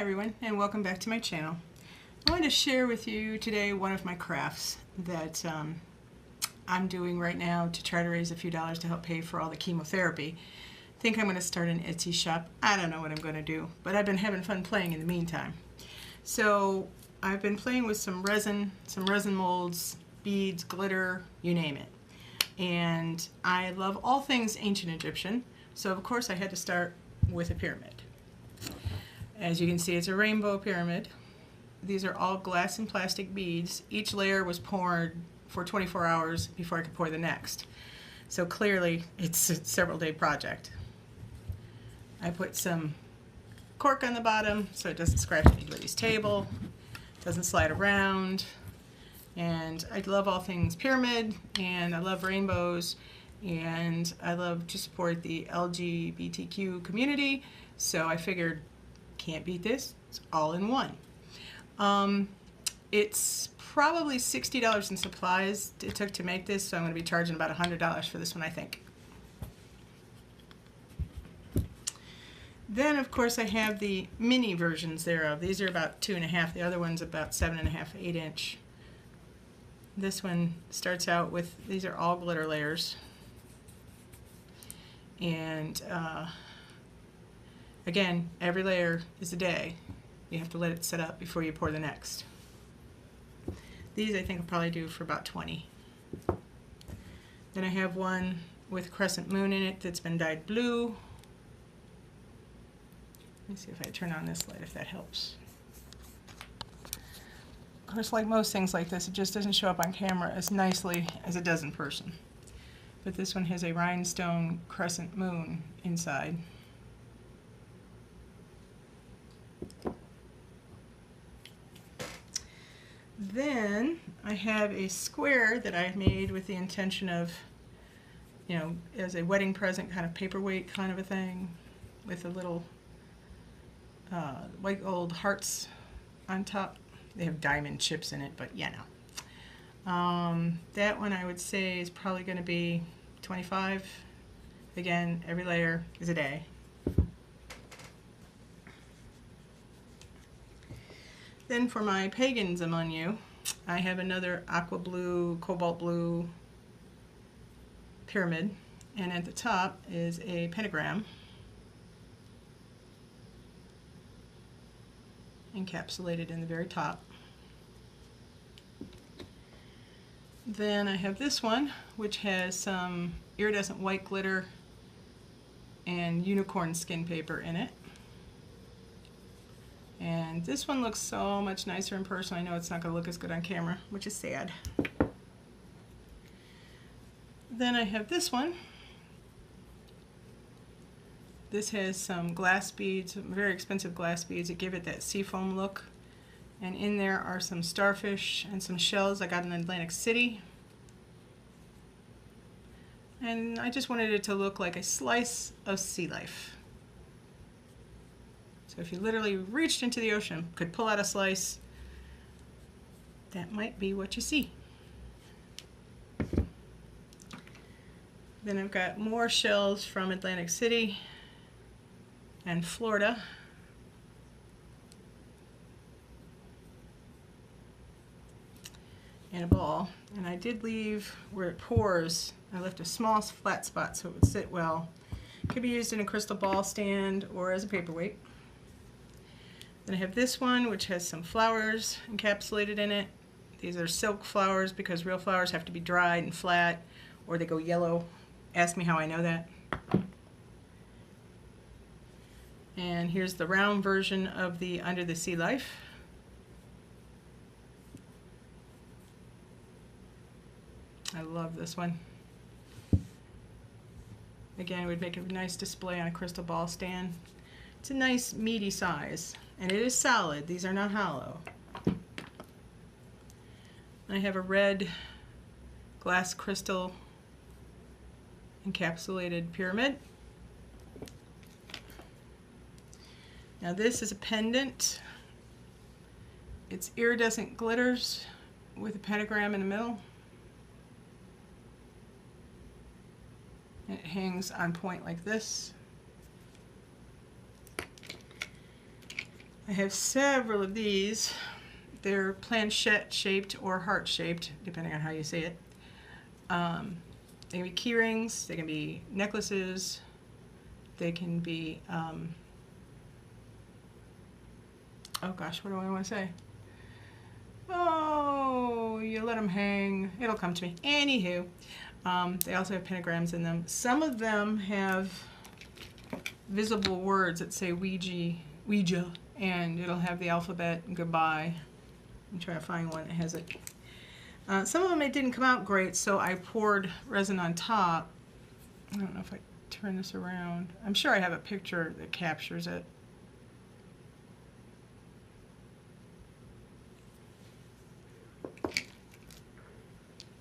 everyone, and welcome back to my channel. I wanted to share with you today one of my crafts that I'm doing right now to try to raise a few dollars to help pay for all the chemotherapy. I think I'm going to start an Etsy shop. I don't know what I'm going to do, but I've been having fun playing in the meantime. So I've been playing with some resin molds, beads, glitter, you name it. And I love all things ancient Egyptian, so of course I had to start with a pyramid. As you can see, it's a rainbow pyramid. These are all glass and plastic beads. Each layer was poured for 24 hours before I could pour the next. So clearly it's a several-day project. I put some cork on the bottom so it doesn't scratch anybody's table, doesn't slide around. And I love all things pyramid, and I love rainbows, and I love to support the LGBTQ community, so I figured, can't beat this, it's all in one. It's probably $60 in supplies it took to make this, so I'm going to be charging about $100 for this one, I think. Then, of course, I have the mini versions thereof. These are about 2.5, the other one's about 7.5, 8 inch. This one starts out with, these are all glitter layers. And again, every layer is a day. You have to let it set up before you pour the next. These I think I'll probably do for about 20. Then I have one with crescent moon in it that's been dyed blue. Let me see if I turn on this light, if that helps. Of course, like most things like this, it just doesn't show up on camera as nicely as it does in person. But this one has a rhinestone crescent moon inside. Then I have a square that I made with the intention of, you know, as a wedding present, kind of paperweight kind of a thing, with a little white gold hearts on top. They have diamond chips in it, but yeah, no. That one I would say is probably going to be 25. Again, every layer is a day. Then for my pagans among you, I have another aqua blue, cobalt blue pyramid, and at the top is a pentagram encapsulated in the very top. Then I have this one, which has some iridescent white glitter and unicorn skin paper in it. And this one looks so much nicer in person. I know it's not going to look as good on camera, which is sad. Then I have this one. This has some glass beads, very expensive glass beads that give it that seafoam look. And in there are some starfish and some shells I got in Atlantic City. And I just wanted it to look like a slice of sea life. So if you literally reached into the ocean, could pull out a slice, that might be what you see. Then I've got more shells from Atlantic City and Florida. And a ball. And I did leave where it pours, I left a small flat spot so it would sit well. Could be used in a crystal ball stand or as a paperweight. Then I have this one, which has some flowers encapsulated in it. These are silk flowers because real flowers have to be dried and flat or they go yellow. Ask me how I know that. And here's the round version of the Under the Sea Life. I love this one. Again, it would make a nice display on a crystal ball stand. It's a nice meaty size, and it is solid. These are not hollow. I have a red glass crystal encapsulated pyramid. Now this is a pendant. It's iridescent glitters with a pentagram in the middle. And it hangs on point like this. I have several of these. They're planchette shaped or heart shaped, depending on how you see it. They can be key rings, they can be necklaces, they can be, oh gosh, what do I want to say? Oh, you let them hang, it'll come to me. Anywho, they also have pentagrams in them. Some of them have visible words that say Ouija, and it'll have the alphabet and goodbye. I'm trying to find one that has it. Some of them it didn't come out great, so I poured resin on top. I don't know if I turn this around. I'm sure I have a picture that captures it.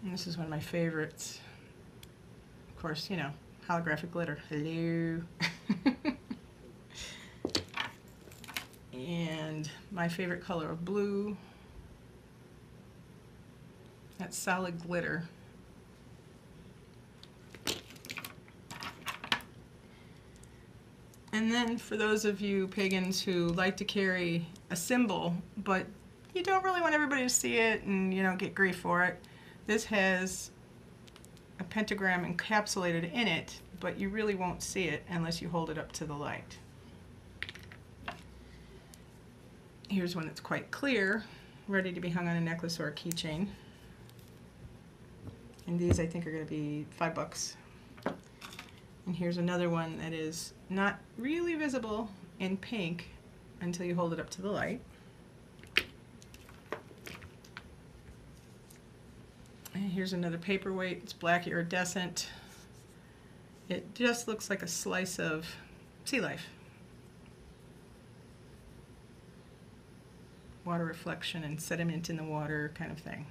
And this is one of my favorites. Of course, you know, holographic glitter. Hello. And my favorite color of blue. That's solid glitter. And then for those of you pagans who like to carry a symbol, but you don't really want everybody to see it and you don't get grief for it, this has a pentagram encapsulated in it, but you really won't see it unless you hold it up to the light. Here's one that's quite clear, ready to be hung on a necklace or a keychain. And these I think are going to be $5. And here's another one that is not really visible in pink until you hold it up to the light. And here's another paperweight. It's black iridescent. It just looks like a slice of sea life. Water reflection and sediment in the water kind of thing.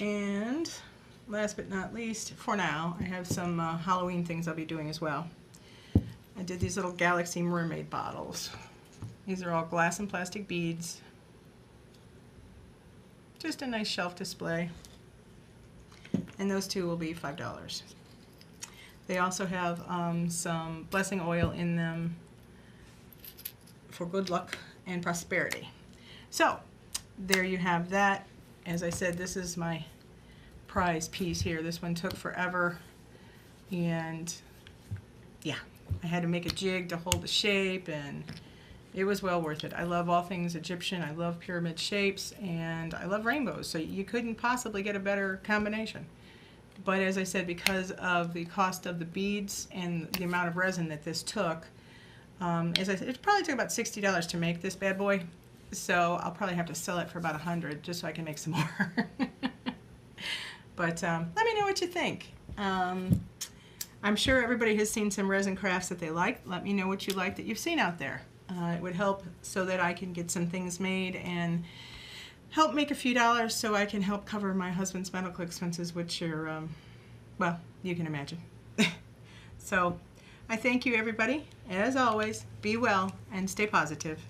And last but not least, for now, I have some Halloween things I'll be doing as well. I did these little Galaxy mermaid bottles. These are all glass and plastic beads. Just a nice shelf display. And those two will be $5. They also have some blessing oil in them for good luck and prosperity. So there you have that. As I said, this is my prize piece here. This one took forever, and yeah, I had to make a jig to hold the shape, and it was well worth it. I love all things Egyptian. I love pyramid shapes, and I love rainbows, so you couldn't possibly get a better combination. But as I said, because of the cost of the beads and the amount of resin that this took, as I said, it probably took about $60 to make this bad boy. So I'll probably have to sell it for about $100 just so I can make some more. But let me know what you think. I'm sure everybody has seen some resin crafts that they like. Let me know what you like that you've seen out there. It would help so that I can get some things made and help make a few dollars so I can help cover my husband's medical expenses, which are, well, you can imagine. So I thank you, everybody. As always, be well and stay positive.